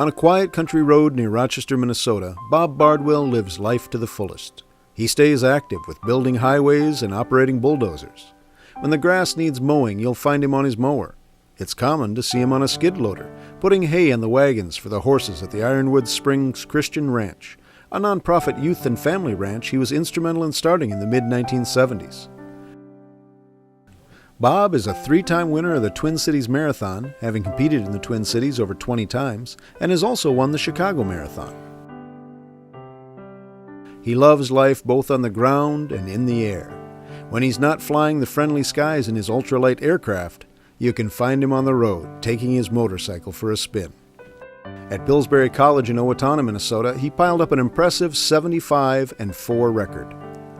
On a quiet country road near Rochester, Minnesota, Bob Bardwell lives life to the fullest. He stays active with building highways and operating bulldozers. When the grass needs mowing, you'll find him on his mower. It's common to see him on a skid loader, putting hay in the wagons for the horses at the Ironwood Springs Christian Ranch, a nonprofit youth and family ranch he was instrumental in starting in the mid-1970s. Bob is a 3-time winner of the Twin Cities Marathon, having competed in the Twin Cities over 20 times, and has also won the Chicago Marathon. He loves life both on the ground and in the air. When he's not flying the friendly skies in his ultralight aircraft, you can find him on the road, taking his motorcycle for a spin. At Pillsbury College in Owatonna, Minnesota, he piled up an impressive 75-4 record.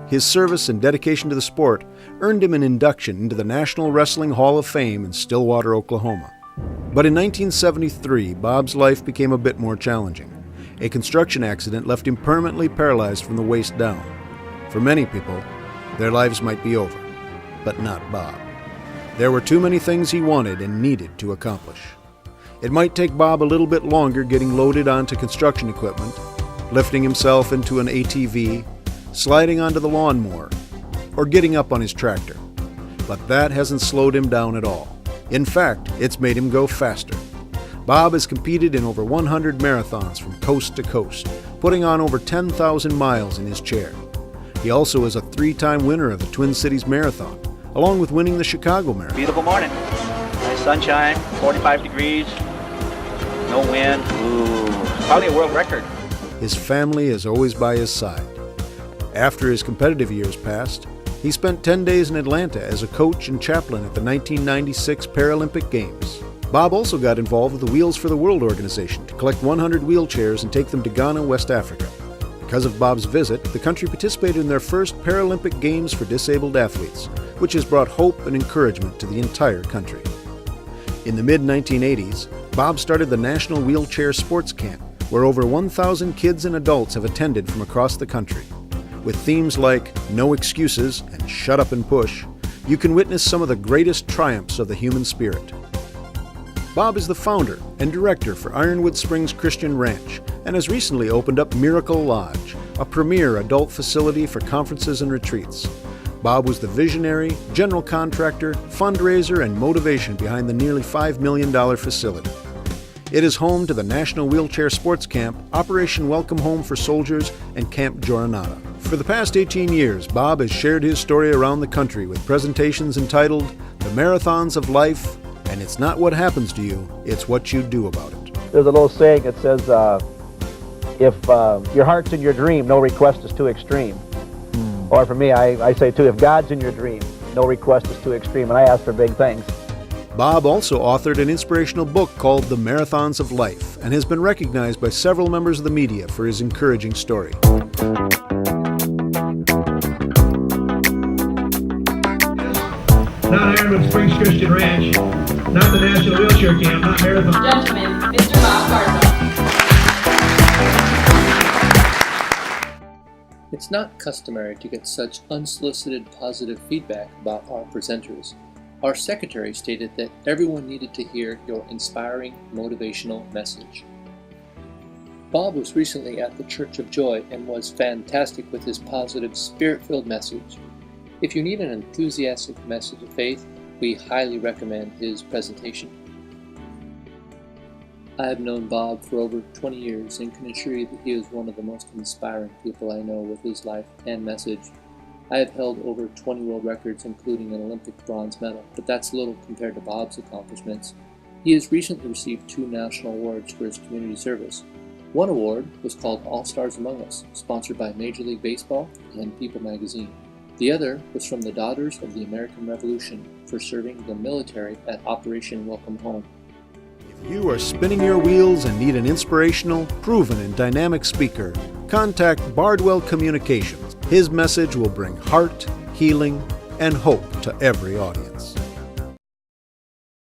His service and dedication to the sport earned him an induction into the National Wrestling Hall of Fame in Stillwater, Oklahoma. But in 1973, Bob's life became a bit more challenging. A construction accident left him permanently paralyzed from the waist down. For many people, their lives might be over, but not Bob. There were too many things he wanted and needed to accomplish. It might take Bob a little bit longer getting loaded onto construction equipment, lifting himself into an ATV, sliding onto the lawnmower, or getting up on his tractor. But that hasn't slowed him down at all. In fact, it's made him go faster. Bob has competed in over 100 marathons from coast to coast, putting on over 10,000 miles in his chair. He also is a 3-time winner of the Twin Cities Marathon, along with winning the Chicago Marathon. Beautiful morning. Nice sunshine, 45 degrees, no wind. Ooh, probably a world record. His family is always by his side. After his competitive years passed, he spent 10 days in Atlanta as a coach and chaplain at the 1996 Paralympic Games. Bob also got involved with the Wheels for the World organization to collect 100 wheelchairs and take them to Ghana, West Africa. Because of Bob's visit, the country participated in their first Paralympic Games for disabled athletes, which has brought hope and encouragement to the entire country. In the mid-1980s, Bob started the National Wheelchair Sports Camp, where over 1,000 kids and adults have attended from across the country. With themes like No Excuses and Shut Up and Push, you can witness some of the greatest triumphs of the human spirit. Bob is the founder and director for Ironwood Springs Christian Ranch and has recently opened up Miracle Lodge, a premier adult facility for conferences and retreats. Bob was the visionary, general contractor, fundraiser, and motivation behind the nearly $5 million facility. It is home to the National Wheelchair Sports Camp, Operation Welcome Home for Soldiers, and Camp Joranata. For the past 18 years, Bob has shared his story around the country with presentations entitled The Marathons of Life, and it's not what happens to you, it's what you do about it. There's a little saying that says, if your heart's in your dream, no request is too extreme. Or for me, I say too, if God's in your dream, no request is too extreme, and I ask for big things. Bob also authored an inspirational book called The Marathons of Life and has been recognized by several members of the media for his encouraging story. Not Ironwood Springs Christian Ranch, not the National Wheelchair Camp, not Marathon. Gentlemen, Mr. Bob Bardwell. It's not customary to get such unsolicited positive feedback about our presenters. Our secretary stated that everyone needed to hear your inspiring, motivational message. Bob was recently at the Church of Joy and was fantastic with his positive, spirit-filled message. If you need an enthusiastic message of faith, we highly recommend his presentation. I have known Bob for over 20 years and can assure you that he is one of the most inspiring people I know with his life and message. I have held over 20 world records, including an Olympic bronze medal, but that's little compared to Bob's accomplishments. He has recently received 2 national awards for his community service. One award was called All Stars Among Us, sponsored by Major League Baseball and People magazine. The other was from the Daughters of the American Revolution for serving the military at Operation Welcome Home. If you are spinning your wheels and need an inspirational, proven, and dynamic speaker, contact Bardwell Communications. His message will bring heart, healing, and hope to every audience.